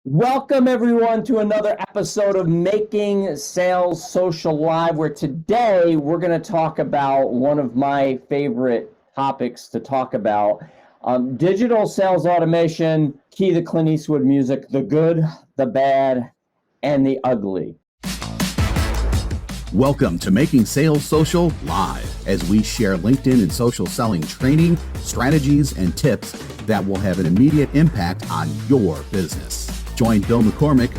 Welcome everyone to another episode of Making Sales Social Live, where today we're going to talk about one of my favorite topics to talk about, digital sales automation, key to Clint Eastwood music, the good, the bad, and the ugly. Welcome to Making Sales Social Live, as we share LinkedIn and social selling training, strategies, and tips that will have an immediate impact on your business. Join Bill McCormick,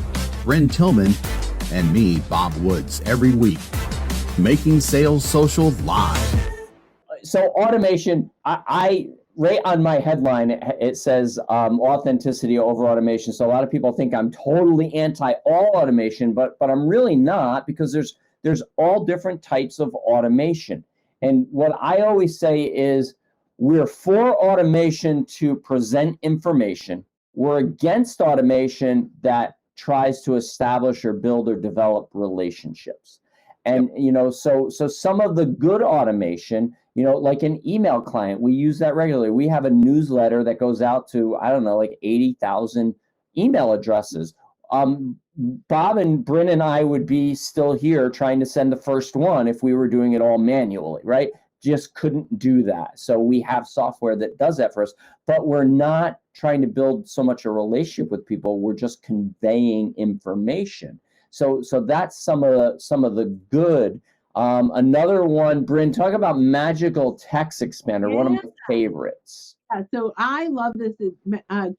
Bryn Tillman, and me, Bob Woods, every week. Making Sales Social Live. So automation, I right on my headline, it says authenticity over automation. So a lot of people think I'm totally anti all automation, but I'm really not, because there's all different types of automation. And what I always say is we're for automation to present information. We're against automation that tries to establish or build or develop relationships. And so some of the good automation, like an email client, we use that regularly. We have a newsletter that goes out to, I don't know, like 80,000 email addresses. Bob and Bryn and I would be still here trying to send the first one if we were doing it all manually, right? Just couldn't do that. So we have software that does that for us, but we're not trying to build so much a relationship with people. We're just conveying information. So that's some of the good. Another one, Bryn, talk about Magical Text Expander, one of my favorites. So I love this. It's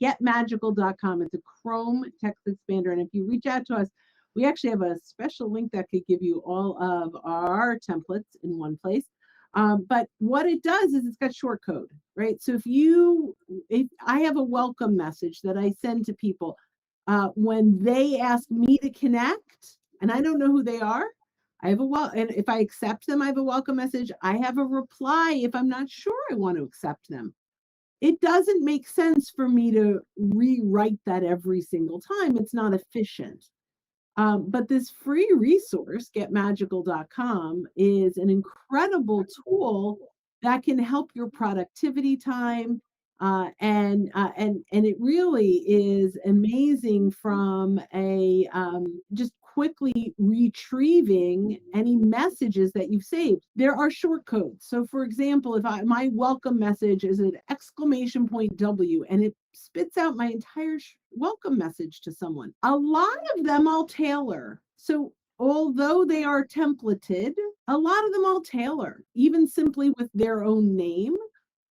getmagical.com. It's a Chrome text expander. And if you reach out to us, we actually have a special link that could give you all of our templates in one place. But what it does is it's got short code, right? So if I have a welcome message that I send to people when they ask me to connect, and I don't know who they are, and if I accept them, I have a welcome message. I have a reply if I'm not sure I want to accept them. It doesn't make sense for me to rewrite that every single time. It's not efficient. But this free resource, getmagical.com, is an incredible tool that can help your productivity time. And it really is amazing from a just quickly retrieving any messages that you've saved. There are short codes. So for example, if my welcome message is an exclamation point W and it spits out my entire welcome message to someone, a lot of them I'll tailor. So although they are templated, a lot of them I'll tailor, even simply with their own name.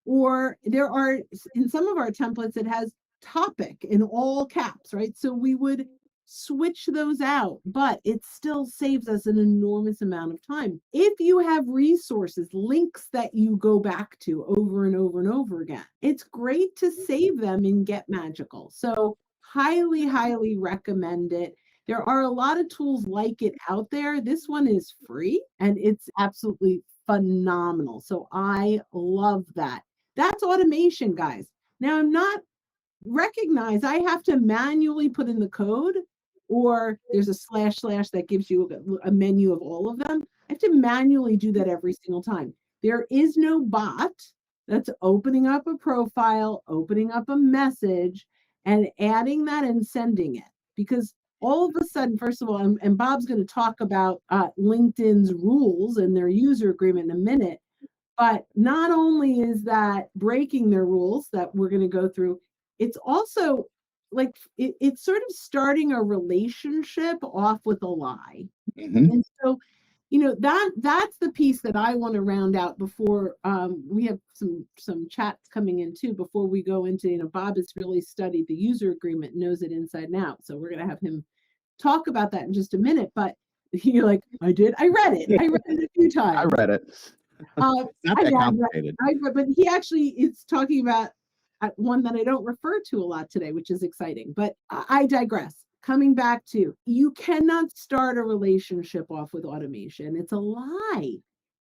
Or there are, in some of our templates, it has topic in all caps, right? So we would switch those out, but it still saves us an enormous amount of time. If you have resources, links that you go back to over and over and over again, it's great to save them in Get Magical. So highly, highly recommend it. There are a lot of tools like it out there. This one is free and it's absolutely phenomenal. So I love that. That's automation, guys. Now I'm not recognize I have to manually put in the code, or there's a / that gives you a menu of all of them. I have to manually do that every single time. There is no bot that's opening up a profile, opening up a message, and adding that and sending it. Because all of a sudden, first of all, and Bob's going to talk about LinkedIn's rules and their user agreement in a minute, but not only is that breaking their rules that we're going to go through, it's also like it's sort of starting a relationship off with a lie. Mm-hmm. And so, that's the piece that I want to round out before we have some chats coming in too, before we go into, Bob has really studied the user agreement, knows it inside and out. So we're going to have him talk about that in just a minute. But you're like, I read it a few times. I read it. Not that complicated. But he actually is talking about one that I don't refer to a lot today, which is exciting. But I digress. Coming back to, you cannot start a relationship off with automation. It's a lie.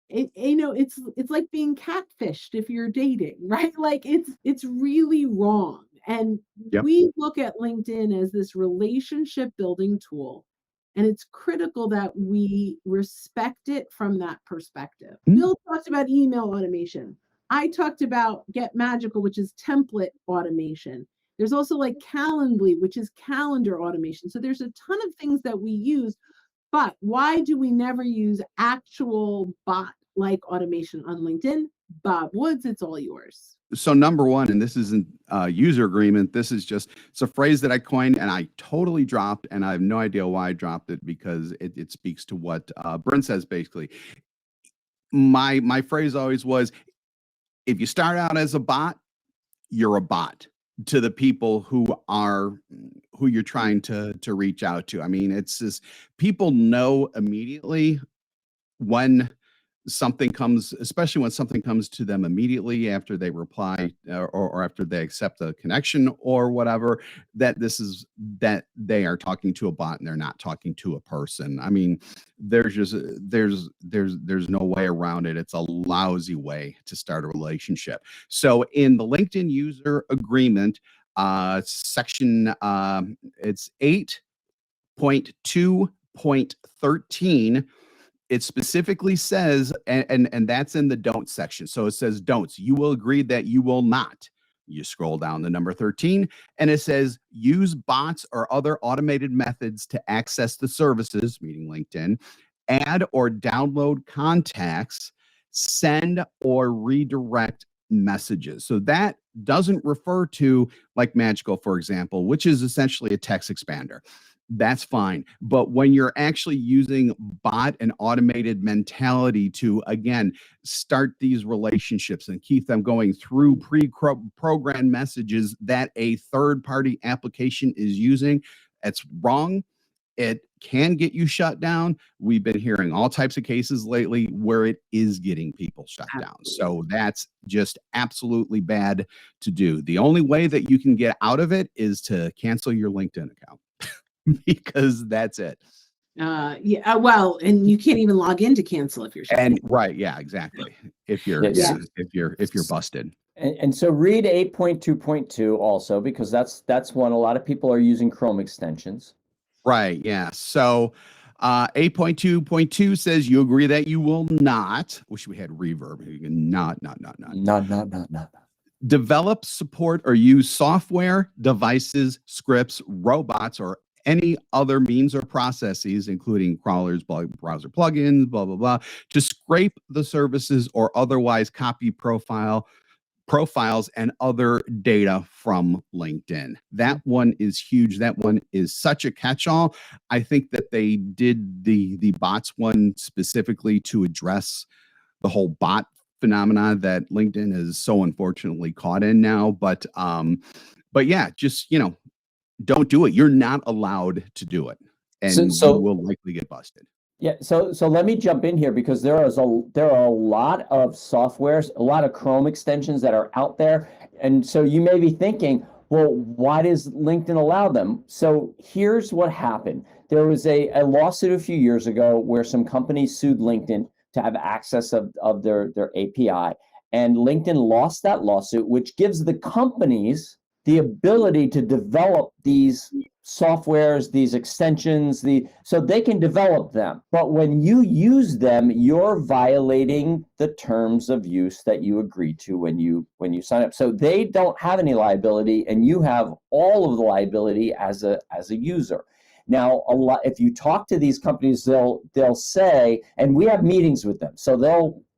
It's like being catfished if you're dating, right? Like it's really wrong. And yep. We look at LinkedIn as this relationship building tool. And it's critical that we respect it from that perspective. Mm-hmm. Bill talked about email automation. I talked about Get Magical, which is template automation. There's also like Calendly, which is calendar automation. So there's a ton of things that we use, but why do we never use actual bot-like automation on LinkedIn? Bob Woods, it's all yours. So number one, and this isn't a user agreement, this is just, it's a phrase that I coined and I totally dropped, and I have no idea why I dropped it, because it speaks to what Bryn says basically. My phrase always was, if you start out as a bot, you're a bot to the people who you're trying to reach out to. I mean, it's just, people know immediately when something comes, especially when something comes to them immediately after they reply or after they accept the connection or whatever, that they are talking to a bot and they're not talking to a person. I mean, there's no way around it. It's a lousy way to start a relationship. So in the LinkedIn user agreement, section, it's 8.2.13, it specifically says, and that's in the don't section. So it says don'ts. You will agree that you will not. You scroll down to number 13, and it says use bots or other automated methods to access the services, meaning LinkedIn, add or download contacts, send or redirect messages. So that doesn't refer to like Magical, for example, which is essentially a text expander. That's fine. But when you're actually using bot and automated mentality to, again, start these relationships and keep them going through pre-programmed messages that a third-party application is using, that's wrong. It can get you shut down. We've been hearing all types of cases lately where it is getting people shut down. So that's just absolutely bad to do. The only way that you can get out of it is to cancel your LinkedIn account. Because that's it. Well, and you can't even log in to cancel if you're and right, yeah, exactly. If you're busted. And so read 8.2.2 also, because that's one a lot of people are using Chrome extensions. Right, yeah. So 8.2.2 says you agree that you will not, wish we had reverb, not develop, support, or use software, devices, scripts, robots, or any other means or processes, including crawlers, browser plugins, blah, blah, blah, to scrape the services or otherwise copy profiles and other data from LinkedIn. That one is huge. That one is such a catch-all. I think that they did the bots one specifically to address the whole bot phenomena that LinkedIn is so unfortunately caught in now. But yeah, just, don't do it. You're not allowed to do it, and you will likely get busted. Yeah. So let me jump in here, because there are a lot of softwares, a lot of Chrome extensions that are out there. And so you may be thinking, well, why does LinkedIn allow them? So here's what happened. There was a lawsuit a few years ago where some companies sued LinkedIn to have access of their API. And LinkedIn lost that lawsuit, which gives the companies the ability to develop these softwares, these extensions, so they can develop them. But when you use them, you're violating the terms of use that you agreed to when you sign up. So they don't have any liability, and you have all of the liability as a user. Now, if you talk to these companies, they'll say, and we have meetings with them, so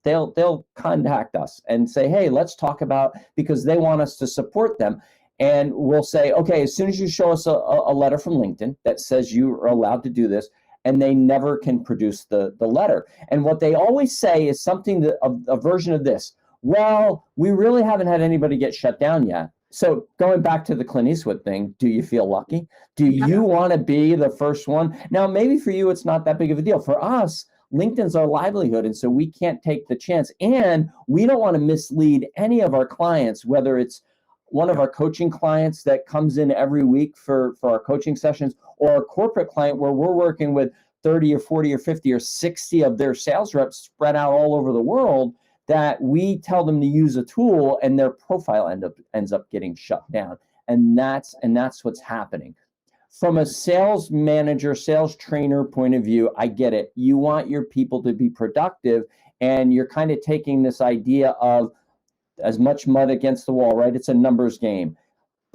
they'll contact us and say, hey, let's talk about, because they want us to support them. And we'll say, okay, as soon as you show us a letter from LinkedIn that says you are allowed to do this, and they never can produce the letter. And what they always say is something, a version of this: well, we really haven't had anybody get shut down yet. So going back to the Clint Eastwood thing, do you feel lucky? Do you want to be the first one? Now, maybe for you, it's not that big of a deal. For us, LinkedIn's our livelihood, and so we can't take the chance. And we don't want to mislead any of our clients, whether it's one of our coaching clients that comes in every week for our coaching sessions, or a corporate client where we're working with 30 or 40 or 50 or 60 of their sales reps spread out all over the world, that we tell them to use a tool and their profile ends up getting shut down. And that's what's happening. From a sales manager, sales trainer point of view, I get it. You want your people to be productive, and you're kind of taking this idea of as much mud against the wall, right? It's a numbers game.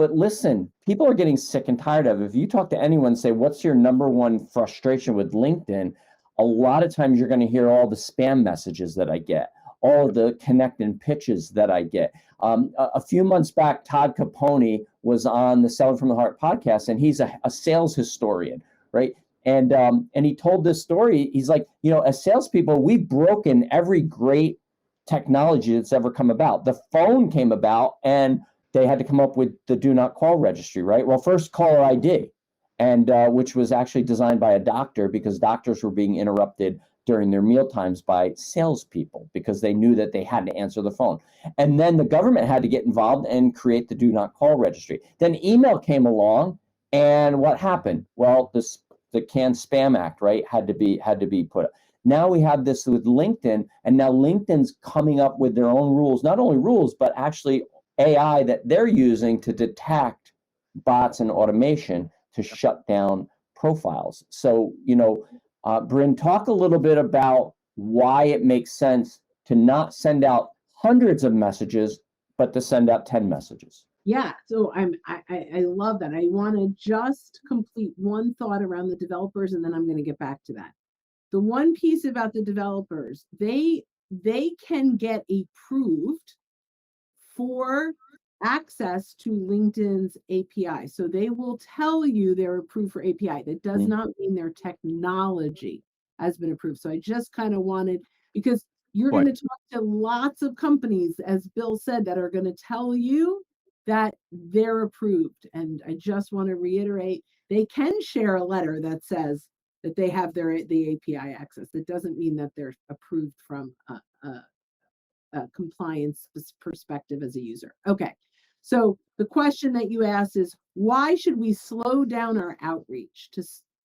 but listen, people are getting sick and tired of it. If you talk to anyone, say, what's your number one frustration with LinkedIn? A lot of times you're going to hear all the spam messages that I get, all the connect and pitches that I get. A few months back, Todd Capone was on the Selling from the Heart podcast, and he's a sales historian, right? And he told this story. He's like, as salespeople, we've broken every great technology that's ever come about. The phone came about, and they had to come up with the do not call registry, right? Well, first caller ID, and which was actually designed by a doctor, because doctors were being interrupted during their meal times by salespeople because they knew that they had to answer the phone. And then the government had to get involved and create the do not call registry. Then email came along, and what happened? Well, the Can Spam Act, right, had to be put up. Now we have this with LinkedIn, and now LinkedIn's coming up with their own rules, not only rules, but actually AI that they're using to detect bots and automation to shut down profiles. So, Bryn, talk a little bit about why it makes sense to not send out hundreds of messages, but to send out 10 messages. Yeah, so I love that. I want to just complete one thought around the developers, and then I'm going to get back to that. The one piece about the developers, they can get approved for access to LinkedIn's API. So they will tell you they're approved for API. That does not mean their technology has been approved. So I just kind of wanted, because you're going to talk to lots of companies, as Bill said, that are going to tell you that they're approved. And I just want to reiterate, they can share a letter that says that they have the API access. It doesn't mean that they're approved from a compliance perspective as a user. Okay, so the question that you asked is, why should we slow down our outreach?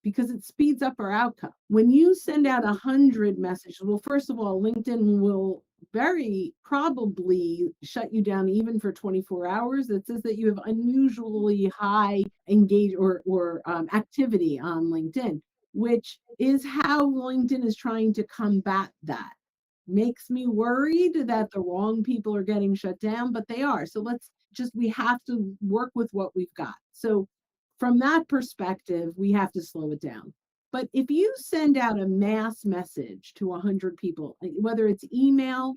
Because it speeds up our outcome. When you send out 100 messages, well, first of all, LinkedIn will very probably shut you down even for 24 hours. It says that you have unusually high engage or activity on LinkedIn, which is how LinkedIn is trying to combat that. Makes me worried that the wrong people are getting shut down, but they are. So we have to work with what we've got. So from that perspective, we have to slow it down. But if you send out a mass message to 100 people, whether it's email,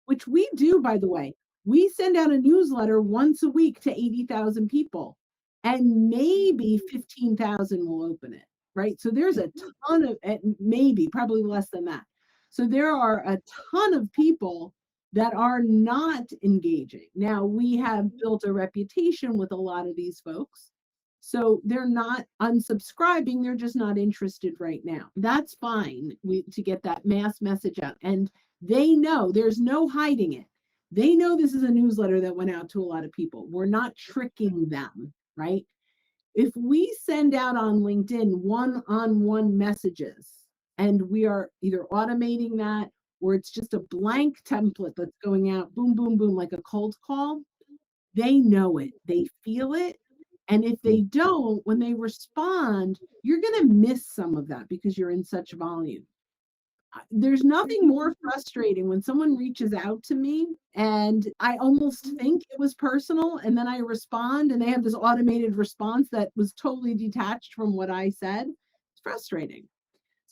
which we do, by the way, we send out a newsletter once a week to 80,000 people, and maybe 15,000 will open it, right? So there's a ton of, probably less than that. So there are a ton of people that are not engaging. Now, we have built a reputation with a lot of these folks. So they're not unsubscribing, they're just not interested right now. That's fine to get that mass message out. And they know, there's no hiding it. They know this is a newsletter that went out to a lot of people. We're not tricking them, right? If we send out on LinkedIn one-on-one messages, and we are either automating that, or it's just a blank template that's going out, boom, boom, boom, like a cold call, they know it, they feel it. And if they don't, when they respond, you're going to miss some of that because you're in such volume. There's nothing more frustrating when someone reaches out to me and I almost think it was personal, and then I respond and they have this automated response that was totally detached from what I said. It's frustrating.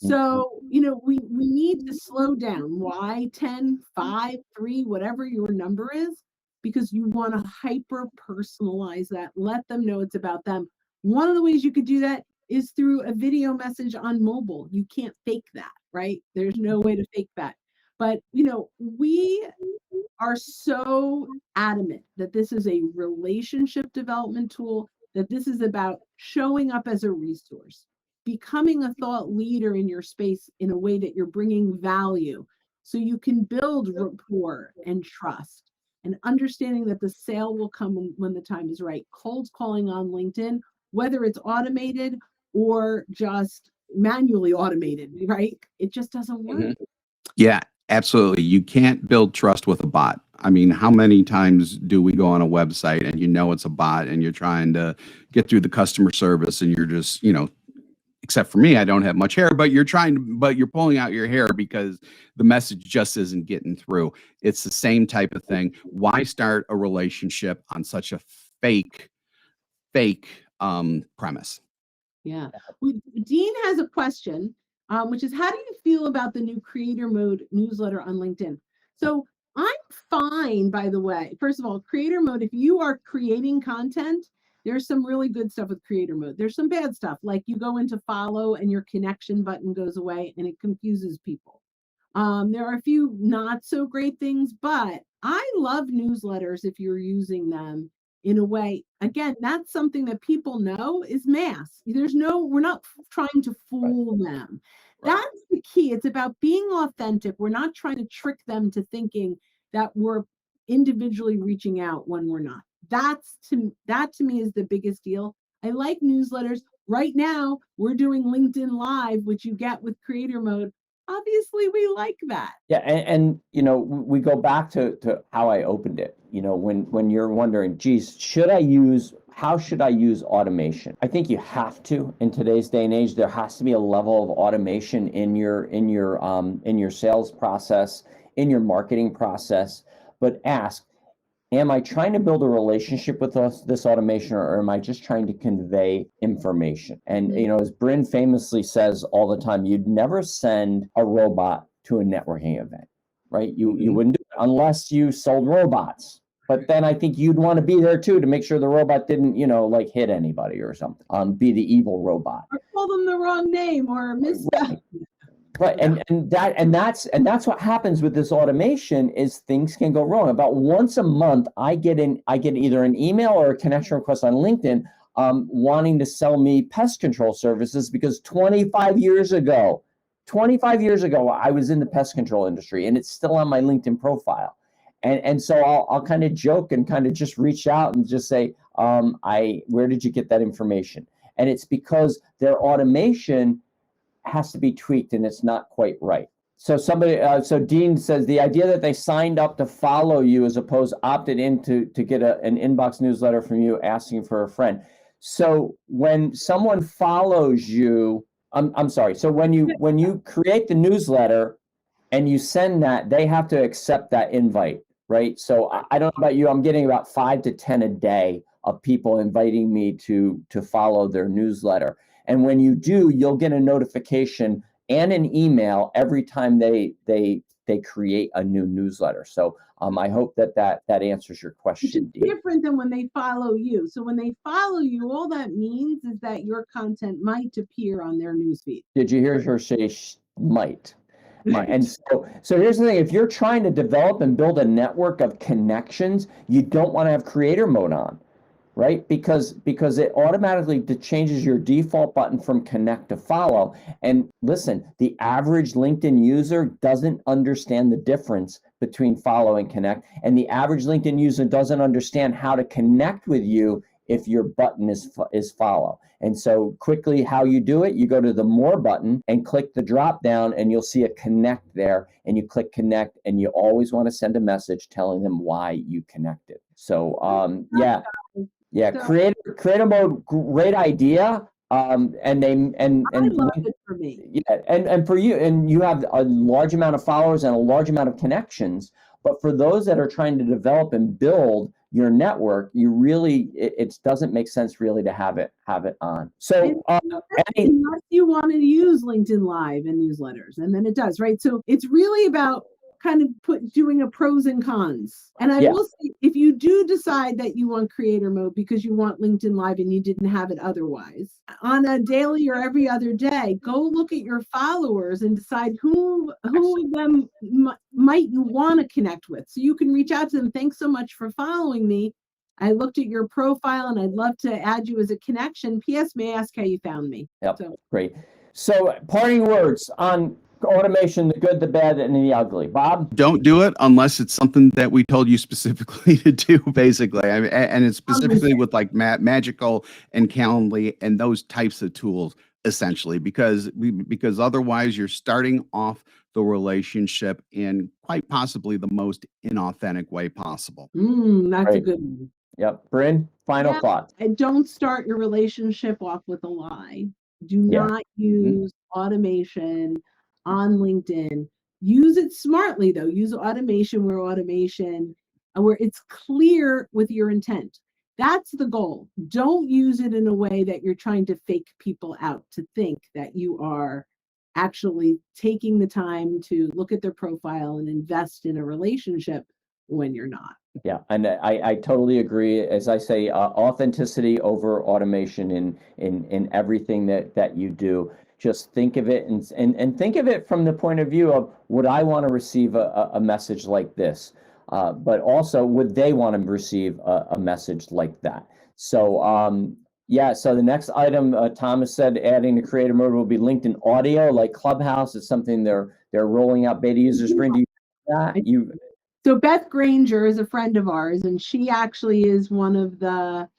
So, we need to slow down. Why 10, 5, 3, whatever your number is? Because you want to hyper personalize that, let them know it's about them. One of the ways you could do that is through a video message on mobile. You can't fake that, right? There's no way to fake that. But, we are so adamant that this is a relationship development tool, that this is about showing up as a resource, becoming a thought leader in your space in a way that you're bringing value so you can build rapport and trust, and understanding that the sale will come when the time is right. Cold calling on LinkedIn, whether it's automated or just manually automated, right? It just doesn't work. Mm-hmm. Yeah, absolutely. You can't build trust with a bot. I mean, how many times do we go on a website and it's a bot and you're trying to get through the customer service and you're just, except for me, I don't have much hair, but you're pulling out your hair because the message just isn't getting through. It's the same type of thing. Why start a relationship on such a fake fake premise. Yeah. Dean has a question, which is, how do you feel about the new creator mode newsletter on LinkedIn? So I'm fine, by the way. First of all, creator mode, if you are creating content, there's some really good stuff with creator mode. There's some bad stuff, like you go into follow and your connection button goes away and it confuses people. There are a few not so great things, but I love newsletters if you're using them in a way. Again, that's something that people know is mass. We're not trying to fool them. Right. That's the key. It's about being authentic. We're not trying to trick them to thinking that we're individually reaching out when we're not. That to me is the biggest deal. I like newsletters. Right now, we're doing LinkedIn Live, which you get with creator mode. Obviously, we like that. Yeah, and we go back to how I opened it. When you're wondering, geez, how should I use automation? I think you have to in today's day and age. There has to be a level of automation in your sales process, in your marketing process. But ask, am I trying to build a relationship with this automation, or am I just trying to convey information? And, as Bryn famously says all the time, you'd never send a robot to a networking event, right? You wouldn't do it unless you sold robots. But then I think you'd want to be there too to make sure the robot didn't, hit anybody or something, be the evil robot. Or call them the wrong name or miss Right. Right, and that's what happens with this automation is things can go wrong. About once a month, I get either an email or a connection request on LinkedIn wanting to sell me pest control services because 25 years ago, I was in the pest control industry, and it's still on my LinkedIn profile. And so I'll kind of joke and kind of just reach out and just say, where did you get that information? And it's because their automation has to be tweaked and it's not quite right. So so Dean says the idea that they signed up to follow you as opposed opted in to get an inbox newsletter from you asking for a friend. So when someone follows you, I'm sorry. So when you create the newsletter and you send that, they have to accept that invite, right? So I don't know about you, I'm getting about 5 to 10 a day of people inviting me to follow their newsletter. And when you do, you'll get a notification and an email every time they create a new newsletter. So I hope that answers your question. It's different than when they follow you. So when they follow you, all that means is that your content might appear on their newsfeed. Did you hear her say might? And so here's the thing. If you're trying to develop and build a network of connections, you don't want to have creator mode on. Right? Because it automatically changes your default button from connect to follow. And listen, the average LinkedIn user doesn't understand the difference between follow and connect. And the average LinkedIn user doesn't understand how to connect with you if your button is follow. And so quickly how you do it, you go to the more button and click the drop down and you'll see a connect there, and you click connect, and you always want to send a message telling them why you connected. So yeah, creator mode, great idea. And I love it for me. Yeah, and for you, and you have a large amount of followers and a large amount of connections. But for those that are trying to develop and build your network, it doesn't make sense really to have it on. So unless you want to use LinkedIn Live and newsletters, and then it does, right? So it's really about kind of doing a pros and cons. And I will say, if you do decide that you want creator mode because you want LinkedIn Live and you didn't have it otherwise, on a daily or every other day, go look at your followers and decide who of them might you want to connect with. So you can reach out to them. Thanks so much for following me. I looked at your profile and I'd love to add you as a connection. P.S. May I ask how you found me? Yep, great. So parting words on automation, the good, the bad, and the ugly. Bob? Don't do it unless it's something that we told you specifically to do, basically. I mean, and it's specifically with like Magical and Calendly and those types of tools, essentially, because otherwise you're starting off the relationship in quite possibly the most inauthentic way possible. That's a good one. Yep. Bryn, final thoughts. And don't start your relationship off with a lie. Do not use automation on LinkedIn. Use it smartly though. Use automation where it's clear with your intent. That's the goal. Don't use it in a way that you're trying to fake people out to think that you are actually taking the time to look at their profile and invest in a relationship when you're not. Yeah, and I totally agree. As I say, authenticity over automation in everything that you do. Just think of it and think of it from the point of view of, would I want to receive a message like this? But also, would they want to receive a message like that? So yeah, so the next item, Thomas said, adding the creative mode will be LinkedIn audio, like Clubhouse. It's something they're rolling out beta users. Bryn, do you that? So Beth Granger is a friend of ours, and she actually is one of the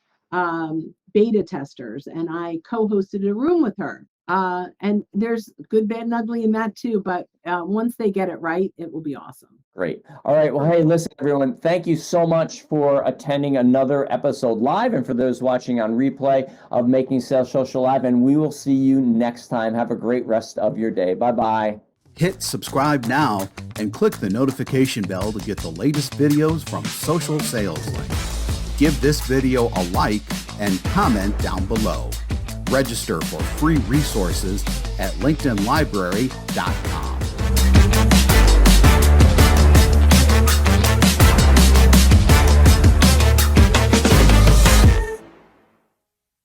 beta testers, and I co-hosted a room with her. And there's good, bad, and ugly in that too, but once they get it right, it will be awesome. Great. All right. Well, hey, listen, everyone, thank you so much for attending another episode live, and for those watching on replay of Making Sales Social Live, and we will see you next time. Have a great rest of your day. Bye-bye. Hit subscribe now and click the notification bell to get the latest videos from Social Sales Link. Give this video a like and comment down below. Register for free resources at linkedinlibrary.com.